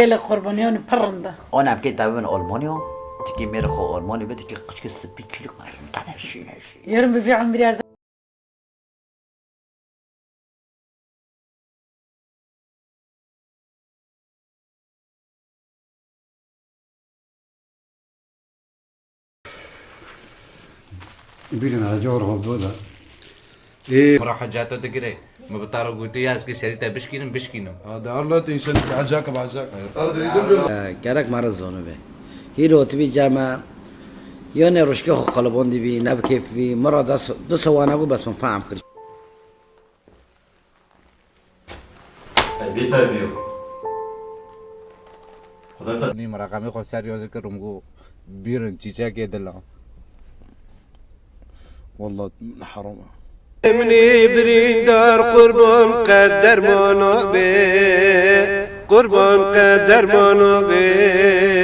خیلی قربانیان پرنده آنم که تابن آلمانیا تکی میره خو آلمانی بده که قشک سپیچلی کنه نشی یارم بفی عمری از بیرون على جورهم دودا راح جاتو تقري ما بتعرف قلت يا اسكي سريتا بشكينم هذا الله تنسان عزاك بعزاك gerek maruz zonu be. Hiro tibi jama yone rushke خو قلبون دي بي نب كيف في مرة دو سوانا قو بس مفهم كل بیتا بیو خدا تا ني مراقمي خو سريو ذكرهم قو بيرن تشيچا كي دلا والله حرام مني بريندار قربان قدر مانو بي قربان قدر مانو بي